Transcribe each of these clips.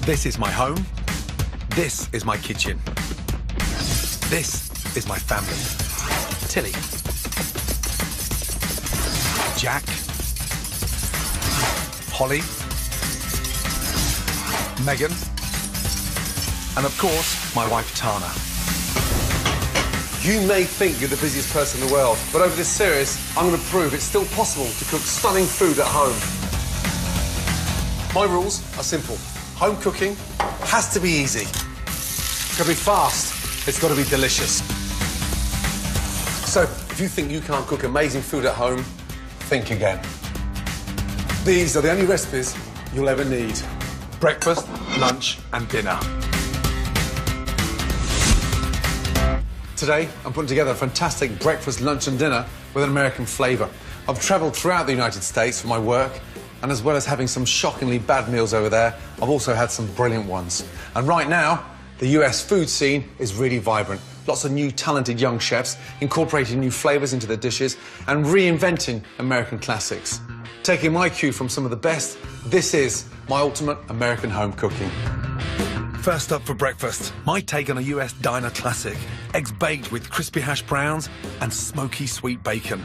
This is my home. This is my kitchen. This is my family. Tilly. Jack. Holly. Megan. And of course, my wife Tana. You may think you're the busiest person in the world, but over this series, I'm going to prove it's still possible to cook stunning food at home. My rules are simple. Home cooking has to be easy. It's got to be fast. It's got to be delicious. So, if you think you can't cook amazing food at home, think again. These are the only recipes you'll ever need. Breakfast, lunch and dinner. Today, I'm putting together a fantastic breakfast, lunch and dinner with an American flavour. I've travelled throughout the United States for my work, and as well as having some shockingly bad meals over there, I've also had some brilliant ones. And right now, the US food scene is really vibrant. Lots of new talented young chefs incorporating new flavours into their dishes and reinventing American classics. Taking my cue from some of the best, this is my ultimate American home cooking. First up for breakfast, my take on a US diner classic. Eggs baked with crispy hash browns and smoky sweet bacon.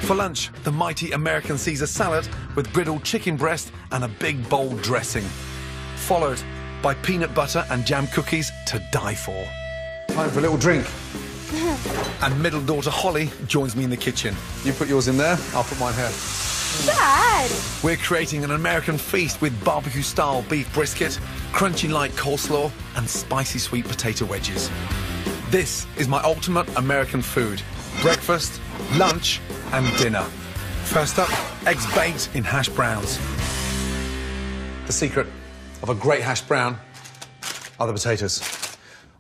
For lunch, the mighty American Caesar salad with griddled chicken breast and a big bold dressing. Followed by peanut butter and jam cookies to die for. Time for a little drink. And middle daughter Holly joins me in the kitchen. You put yours in there, I'll put mine here. Dad! We're creating an American feast with barbecue-style beef brisket, crunchy light coleslaw and spicy sweet potato wedges. This is my ultimate American food. Breakfast, lunch and dinner. First up, eggs baked in hash browns. The secret of a great hash brown are the potatoes.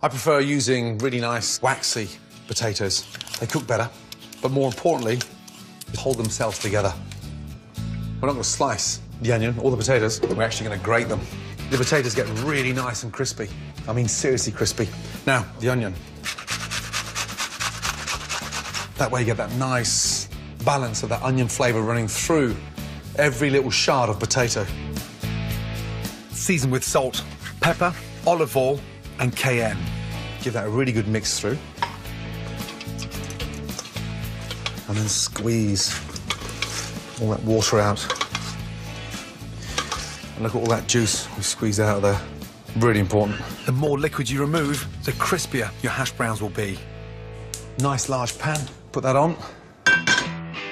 I prefer using really nice, waxy potatoes. They cook better, but more importantly, they hold themselves together. We're not going to slice the onion or the potatoes. We're actually going to grate them. The potatoes get really nice and crispy. I mean, seriously crispy. Now, the onion. That way you get that nice balance of that onion flavour running through every little shard of potato. Season with salt, pepper, olive oil and cayenne. Give that a really good mix through. And then squeeze all that water out. And look at all that juice we squeezed out of there. Really important. The more liquid you remove, the crispier your hash browns will be. Nice large pan, put that on.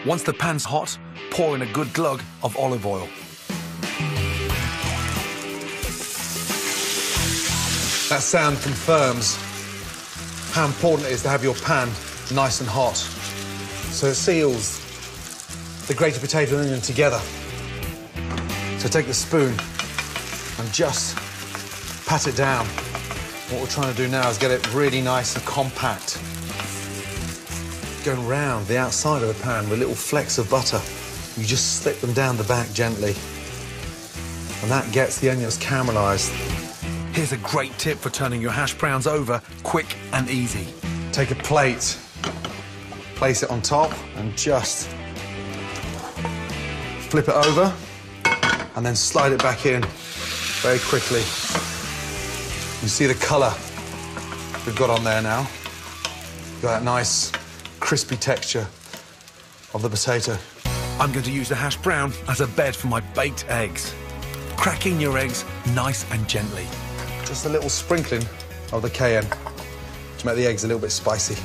Once the pan's hot, pour in a good glug of olive oil. That sound confirms how important it is to have your pan nice and hot. So it seals the grated potato and onion together. So take the spoon and just pat it down. What we're trying to do now is get it really nice and compact. Going round the outside of the pan with little flecks of butter. You just slip them down the back gently. And that gets the onions caramelised. Here's a great tip for turning your hash browns over quick and easy. Take a plate, place it on top and just flip it over and then slide it back in very quickly. You see the colour we've got on there now. You've got that nice crispy texture of the potato. I'm going to use the hash brown as a bed for my baked eggs. Crack in your eggs nice and gently. Just a little sprinkling of the cayenne to make the eggs a little bit spicy.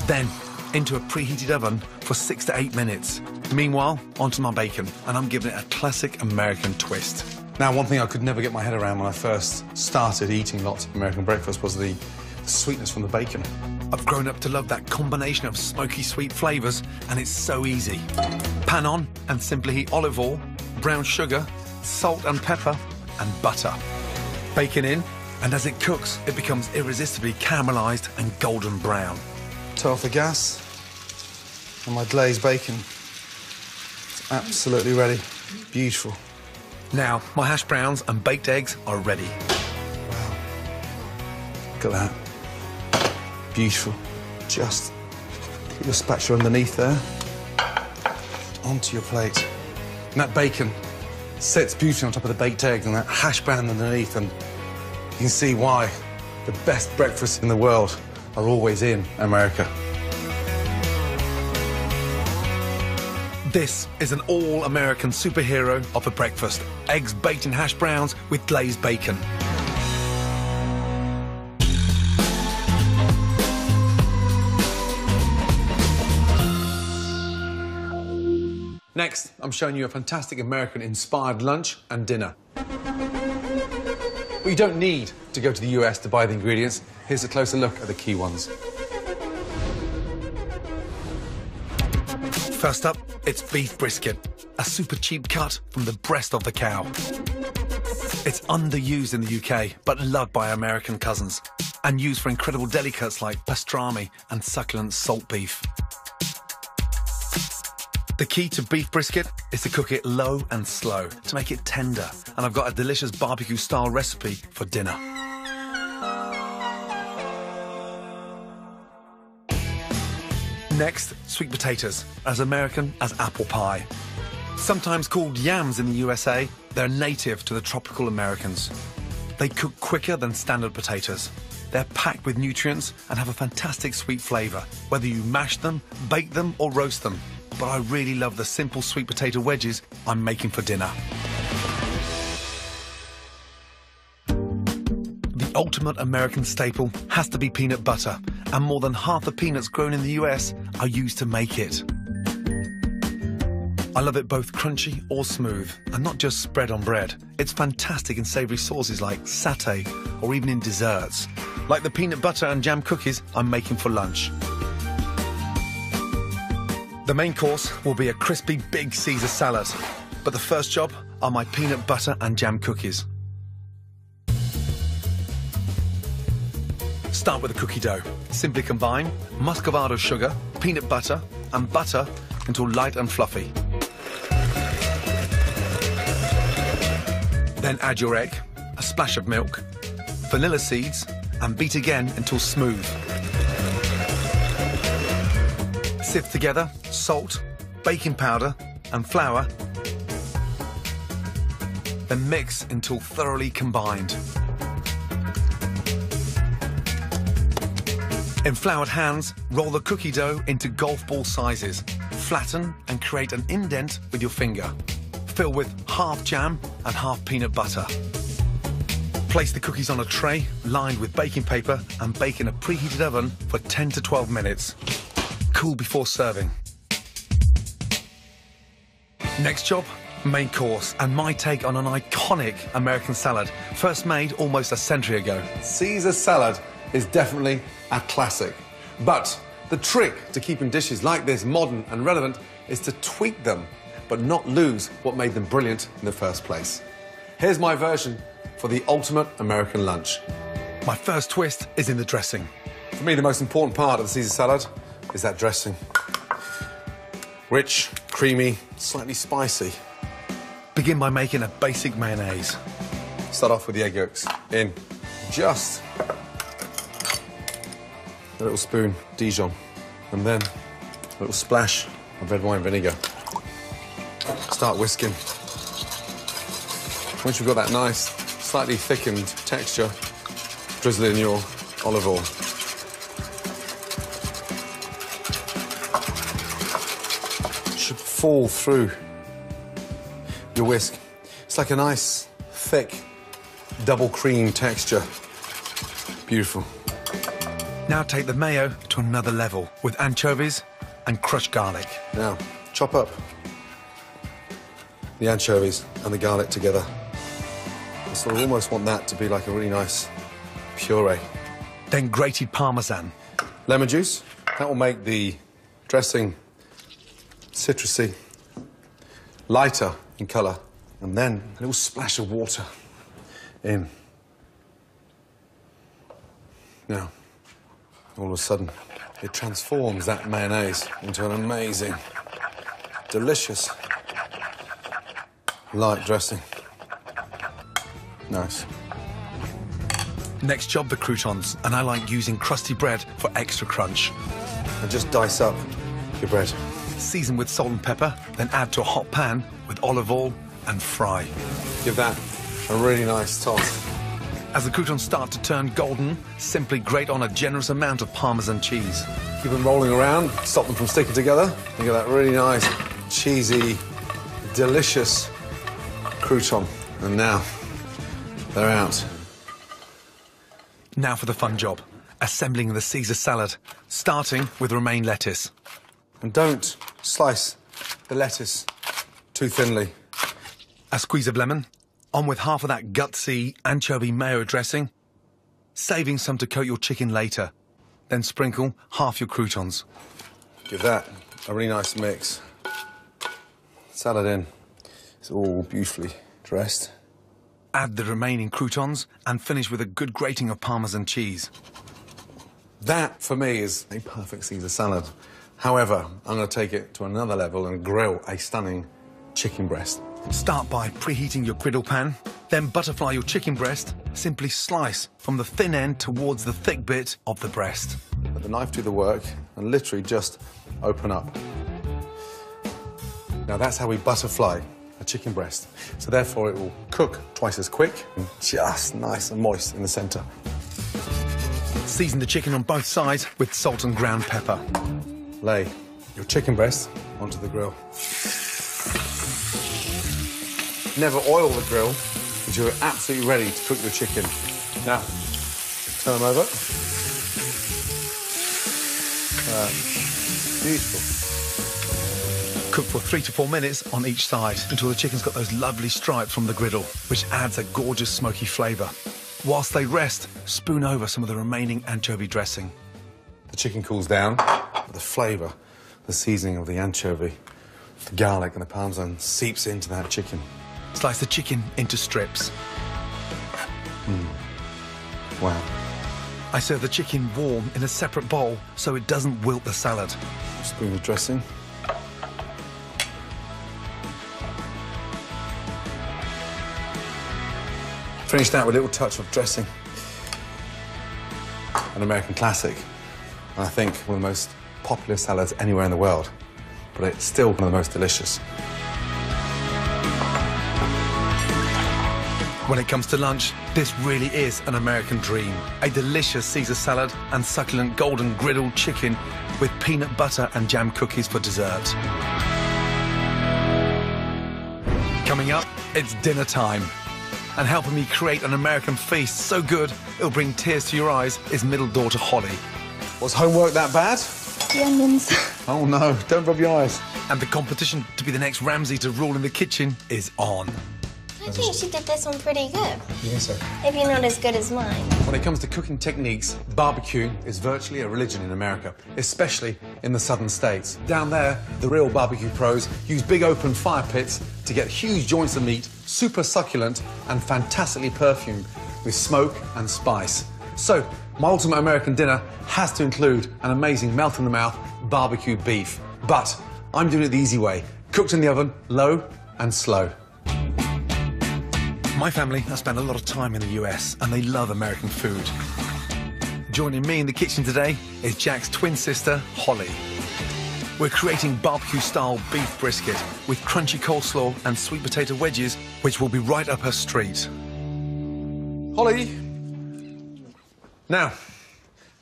Then into a preheated oven for 6 to 8 minutes. Meanwhile, onto my bacon, and I'm giving it a classic American twist. Now, one thing I could never get my head around when I first started eating lots of American breakfast was the sweetness from the bacon. I've grown up to love that combination of smoky sweet flavours, and it's so easy. Pan on and simply heat olive oil, brown sugar, salt and pepper, and butter. Bacon in, and as it cooks, it becomes irresistibly caramelised and golden brown. Turn off the gas, and my glazed bacon is absolutely ready. Beautiful. Now, my hash browns and baked eggs are ready. Wow. Look at that. Beautiful. Just put your spatula underneath there. Onto your plate. And that bacon sits beautifully on top of the baked eggs and that hash brown underneath, and you can see why the best breakfasts in the world are always in America. This is an all-American superhero of a breakfast. Eggs baked in hash browns with glazed bacon. Next, I'm showing you a fantastic American-inspired lunch and dinner. But you don't need to go to the US to buy the ingredients. Here's a closer look at the key ones. First up, it's beef brisket, a super cheap cut from the breast of the cow. It's underused in the UK, but loved by our American cousins, and used for incredible deli cuts like pastrami and succulent salt beef. The key to beef brisket is to cook it low and slow to make it tender, and I've got a delicious barbecue-style recipe for dinner. Next, sweet potatoes, as American as apple pie. Sometimes called yams in the USA, they're native to the tropical Americans. They cook quicker than standard potatoes. They're packed with nutrients and have a fantastic sweet flavour, whether you mash them, bake them or roast them. But I really love the simple sweet potato wedges I'm making for dinner. The ultimate American staple has to be peanut butter, and more than half the peanuts grown in the US are used to make it. I love it both crunchy or smooth, and not just spread on bread. It's fantastic in savoury sauces like satay, or even in desserts, like the peanut butter and jam cookies I'm making for lunch. The main course will be a crispy big Caesar salad, but the first job are my peanut butter and jam cookies. Start with the cookie dough. Simply combine muscovado sugar, peanut butter and butter until light and fluffy. Then add your egg, a splash of milk, vanilla seeds and beat again until smooth. Sift together salt, baking powder and flour, then mix until thoroughly combined. In floured hands, roll the cookie dough into golf ball sizes. Flatten and create an indent with your finger. Fill with half jam and half peanut butter. Place the cookies on a tray lined with baking paper and bake in a preheated oven for 10 to 12 minutes. Cool before serving. Next job, main course, and my take on an iconic American salad, first made almost a century ago. Caesar salad is definitely a classic. But the trick to keeping dishes like this modern and relevant is to tweak them, but not lose what made them brilliant in the first place. Here's my version for the ultimate American lunch. My first twist is in the dressing. For me, the most important part of the Caesar salad is that dressing. Rich, creamy, slightly spicy. Begin by making a basic mayonnaise. Start off with the egg yolks in just a little spoon Dijon, and then a little splash of red wine vinegar. Start whisking. Once you've got that nice, slightly thickened texture, drizzle in your olive oil. Should fall through your whisk. It's like a nice, thick, double cream texture. Beautiful. Now take the mayo to another level with anchovies and crushed garlic. Now, chop up the anchovies and the garlic together. I sort of almost want that to be like a really nice puree. Then grated parmesan. Lemon juice. That will make the dressing citrusy, lighter in colour. And then a little splash of water in. Now, all of a sudden, it transforms that mayonnaise into an amazing, delicious, light dressing. Nice. Next job, the croutons, and I like using crusty bread for extra crunch. And just dice up your bread. Season with salt and pepper, then add to a hot pan with olive oil, and fry. Give that a really nice toss. As the croutons start to turn golden, simply grate on a generous amount of Parmesan cheese. Keep them rolling around, stop them from sticking together. You get that really nice, cheesy, delicious crouton. And now, they're out. Now for the fun job, assembling the Caesar salad, starting with romaine lettuce. And don't slice the lettuce too thinly. A squeeze of lemon, on with half of that gutsy anchovy mayo dressing, saving some to coat your chicken later. Then sprinkle half your croutons. Give that a really nice mix. Salad in. It's all beautifully dressed. Add the remaining croutons and finish with a good grating of Parmesan cheese. That, for me, is a perfect Caesar salad. However, I'm going to take it to another level and grill a stunning chicken breast. Start by preheating your griddle pan, then butterfly your chicken breast. Simply slice from the thin end towards the thick bit of the breast. Let the knife do the work and literally just open up. Now that's how we butterfly a chicken breast. So therefore it will cook twice as quick and just nice and moist in the centre. Season the chicken on both sides with salt and ground pepper. Lay your chicken breast onto the grill. Never oil the grill until you're absolutely ready to cook your chicken. Now, turn them over. Beautiful. Cook for 3 to 4 minutes on each side until the chicken's got those lovely stripes from the griddle, which adds a gorgeous smoky flavour. Whilst they rest, spoon over some of the remaining anchovy dressing. The chicken cools down, but the flavour, the seasoning of the anchovy, the garlic and the Parmesan seeps into that chicken. Slice the chicken into strips. Wow. I serve the chicken warm in a separate bowl so it doesn't wilt the salad. Spoon of dressing. Finish that with a little touch of dressing. An American classic. And I think one of the most popular salads anywhere in the world. But it's still one of the most delicious. When it comes to lunch, this really is an American dream. A delicious Caesar salad and succulent golden griddled chicken with peanut butter and jam cookies for dessert. Coming up, it's dinner time. And helping me create an American feast so good it'll bring tears to your eyes is middle daughter Holly. Was homework that bad? The onions. Oh no, don't rub your eyes. And the competition to be the next Ramsay to rule in the kitchen is on. I think she did this one pretty good. You think so? Maybe not as good as mine. When it comes to cooking techniques, barbecue is virtually a religion in America, especially in the southern states. Down there, the real barbecue pros use big open fire pits to get huge joints of meat, super succulent and fantastically perfumed with smoke and spice. So, my ultimate American dinner has to include an amazing melt-in-the-mouth barbecue beef. But I'm doing it the easy way, cooked in the oven, low and slow. My family has spent a lot of time in the US and they love American food. Joining me in the kitchen today is Jack's twin sister, Holly. We're creating barbecue-style beef brisket with crunchy coleslaw and sweet potato wedges, which will be right up her street. Holly, now,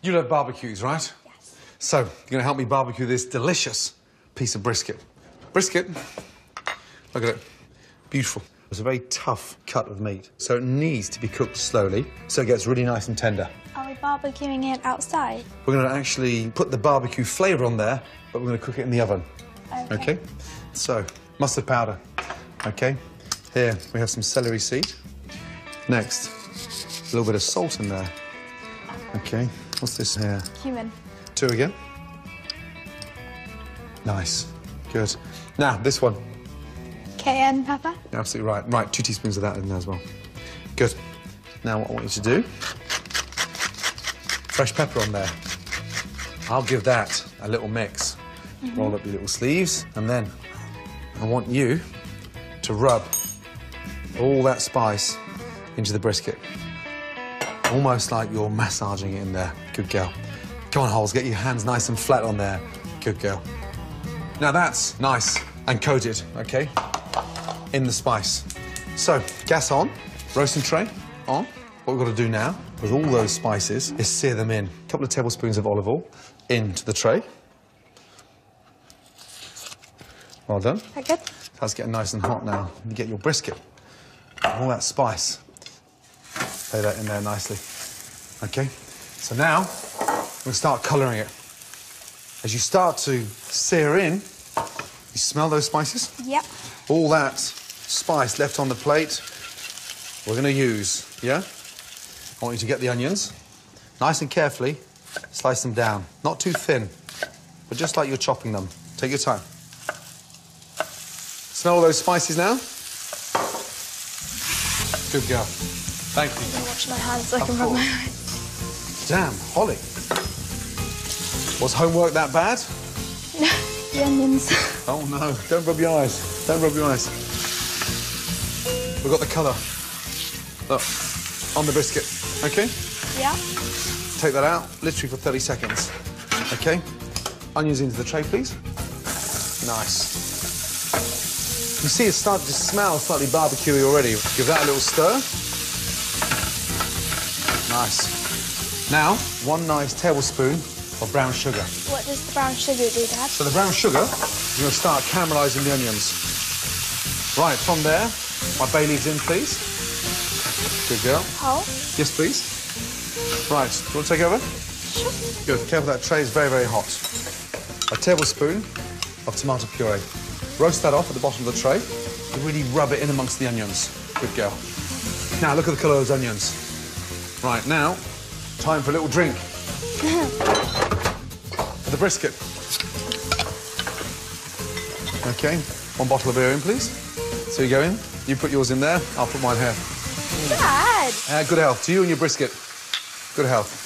you love barbecues, right? Yes. So, you're going to help me barbecue this delicious piece of brisket. Brisket, look at it, beautiful. It's a very tough cut of meat, so it needs to be cooked slowly so it gets really nice and tender. Are we barbecuing it outside? We're going to actually put the barbecue flavour on there, but we're going to cook it in the oven. Okay? So, mustard powder. Okay? Here, we have some celery seed. Next, a little bit of salt in there. Okay, what's this here? Cumin. 2 again. Nice. Good. Now, this one. Cayenne pepper. You're absolutely right. Right, 2 teaspoons of that in there as well. Good. Now, what I want you to do, fresh pepper on there. I'll give that a little mix. Roll up your little sleeves, and then I want you to rub all that spice into the brisket. Almost like you're massaging it in there. Good girl. Come on, Holes, get your hands nice and flat on there. Good girl. Now that's nice and coated, okay? in the spice. So, gas on, roasting tray on. What we've got to do now, with all those spices, is sear them in. A couple of tablespoons of olive oil into the tray. Well done. That good? That's getting nice and hot now. You get your brisket. All that spice. Lay that in there nicely. Okay, so now we'll start colouring it. As you start to sear in, you smell those spices? Yep. All that spice left on the plate, we're going to use, yeah? I want you to get the onions, nice and carefully, slice them down. Not too thin, but just like you're chopping them. Take your time. Smell all those spices now? Good girl. Thank you. I'll wash my hands so I can rub my eyes. Damn, Holly. Was homework that bad? The onions. Oh, no. Don't rub your eyes. Don't rub your eyes. We've got the colour. Look, on the brisket. OK? Yeah. Take that out, literally for 30 seconds. OK? Onions into the tray, please. Nice. You see it's starting to smell slightly barbecuey already. Give that a little stir. Nice. Now, 1 nice tablespoon of brown sugar. What does the brown sugar do, Dad? So the brown sugar, you're going to start caramelising the onions. Right, from there, my bay leaves in, please. Good girl. Oh. Yes, please. Right, do you want to take over? Sure. Good. Careful, that tray is very, very hot. A tablespoon of tomato puree. Roast that off at the bottom of the tray. You really rub it in amongst the onions. Good girl. Now, look at the colour of those onions. Right, now, time for a little drink. For the brisket. OK, 1 bottle of beer in, please. So you go in, you put yours in there, I'll put mine here. Dad! Good health to you and your brisket. Good health.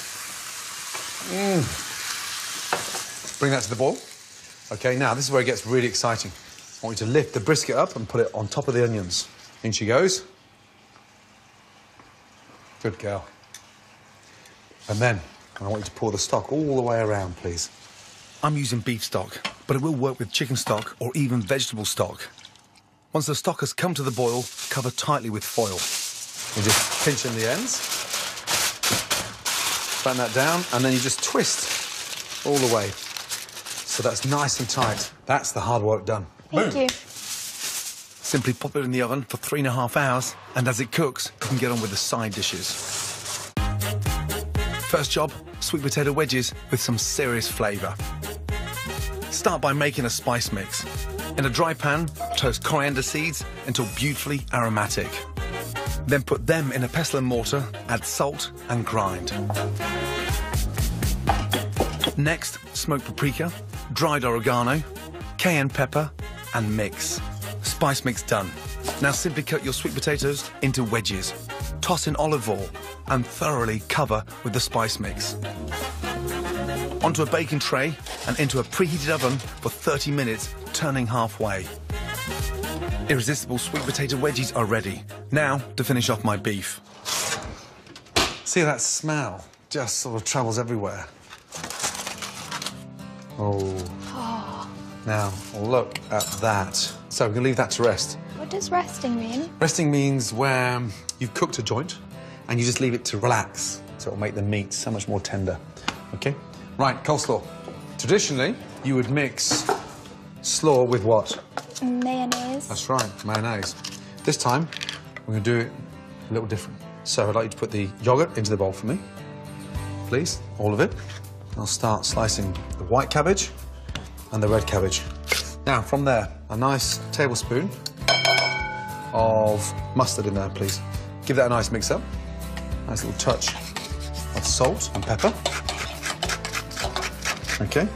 Bring that to the boil. OK, now, this is where it gets really exciting. I want you to lift the brisket up and put it on top of the onions. In she goes. Good girl. And then, I want you to pour the stock all the way around, please. I'm using beef stock, but it will work with chicken stock or even vegetable stock. Once the stock has come to the boil, cover tightly with foil. You just pinch in the ends. Batten that down, and then you just twist all the way. So that's nice and tight. That's the hard work done. Thank Boom. you. Simply pop it in the oven for 3.5 hours, and as it cooks, you can get on with the side dishes. First job, sweet potato wedges with some serious flavour. Start by making a spice mix. In a dry pan, toast coriander seeds until beautifully aromatic. Then put them in a pestle and mortar, add salt and grind. Next, smoked paprika, dried oregano, cayenne pepper and mix. Spice mix done. Now simply cut your sweet potatoes into wedges. Toss in olive oil and thoroughly cover with the spice mix. Onto a baking tray and into a preheated oven for 30 minutes, turning halfway. Irresistible sweet potato wedges are ready. Now to finish off my beef. See that smell? Just sort of travels everywhere. Oh. Now, look at that. So we're going to leave that to rest. What does resting mean? Resting means where you've cooked a joint and you just leave it to relax, so it'll make the meat so much more tender. OK? Right, coleslaw. Traditionally, you would mix slaw with what? Mayonnaise. That's right, mayonnaise. This time, we're going to do it a little different. So I'd like you to put the yoghurt into the bowl for me, please, all of it. I'll start slicing the white cabbage and the red cabbage. Now, from there, a nice tablespoon of mustard in there, please. Give that a nice mix up. Nice little touch of salt and pepper. OK.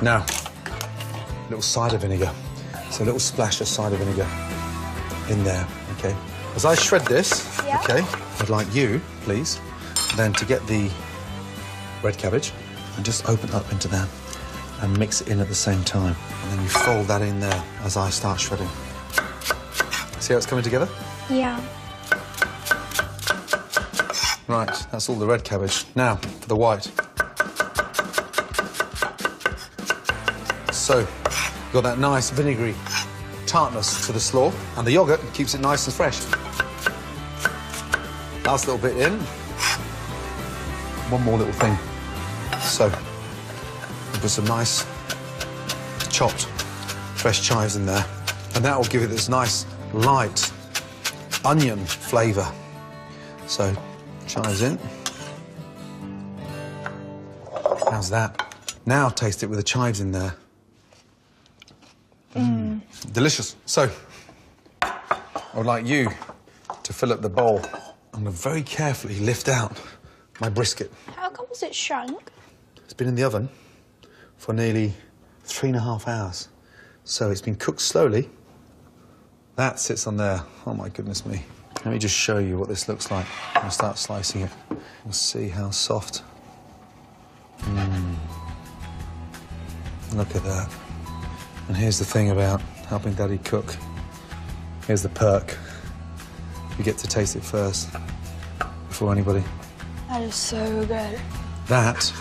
Now, a little cider vinegar. So a little splash of cider vinegar in there, OK. As I shred this, yeah. OK, I'd like you, please, then to get the red cabbage and just open up into that and mix it in at the same time. And then you fold that in there as I start shredding. See how it's coming together? Yeah. Right, that's all the red cabbage. Now, for the white. So, you've got that nice vinegary tartness to the slaw, and the yoghurt keeps it nice and fresh. Last little bit in. One more little thing. So, we'll put some nice chopped fresh chives in there, and that will give it this nice, light onion flavour. So, chives in. How's that? Now taste it with the chives in there. Delicious. So, I would like you to fill up the bowl. I'm going to very carefully lift out my brisket. How come it shrunk? It's been in the oven for nearly 3.5 hours. So it's been cooked slowly. That sits on there. Oh, my goodness me. Let me just show you what this looks like. I'm going to start slicing it. We'll see how soft. Look at that. And here's the thing about helping Daddy cook. Here's the perk. You get to taste it first before anybody. That is so good. That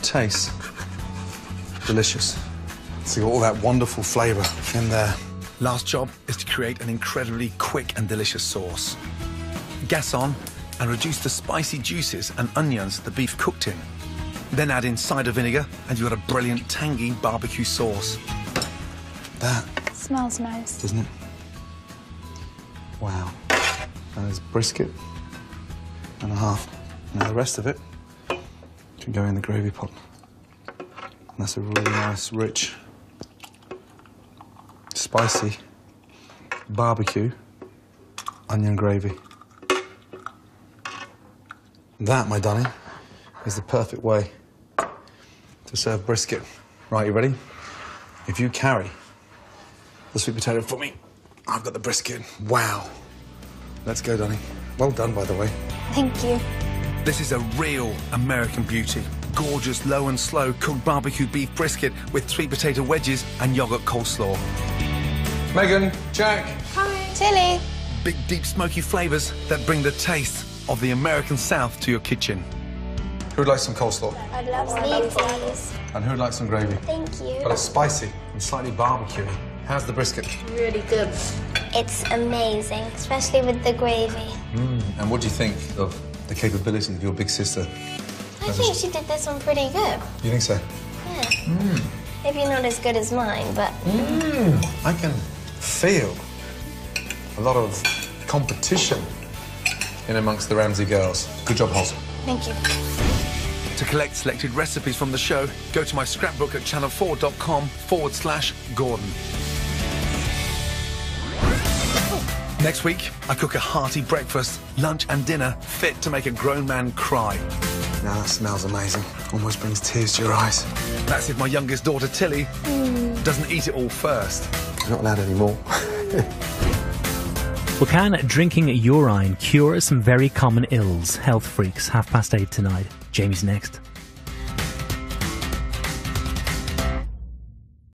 tastes delicious. See all that wonderful flavour in there. Last job is to create an incredibly quick and delicious sauce. Gas on and reduce the spicy juices and onions the beef cooked in. Then add in cider vinegar and you've got a brilliant tangy barbecue sauce. That Smells nice. doesn't it? Wow. That is brisket and a half. Now the rest of it can go in the gravy pot. And that's a really nice, rich, spicy barbecue onion gravy. That, my darling, is the perfect way to serve brisket. Right, you ready? If you carry the sweet potato for me, I've got the brisket. Wow. Let's go, darling. Well done, by the way. Thank you. This is a real American beauty. Gorgeous, low and slow cooked barbecue beef brisket with sweet potato wedges and yoghurt coleslaw. Megan, Jack. Hi. Tilly. Big, deep, smoky flavours that bring the taste of the American South to your kitchen. Who'd like some coleslaw? I'd love some, please. And who'd like some gravy? Thank you. But it's spicy and slightly barbecuey. How's the brisket? Really good. It's amazing, especially with the gravy. And what do you think of the capabilities of your big sister? I think she did this one pretty good. You think so? Yeah. Maybe not as good as mine, but... I can feel a lot of competition in amongst the Ramsay girls. Good job, Halsey. Thank you. To collect selected recipes from the show, go to my scrapbook at channel4.com/Gordon. Next week, I cook a hearty breakfast, lunch and dinner fit to make a grown man cry. Now that smells amazing. Almost brings tears to your eyes. That's if my youngest daughter, Tilly, doesn't eat it all first. You're not allowed any more. Well, can drinking urine cure some very common ills? Health Freaks, 8:30 tonight. Jamie's next.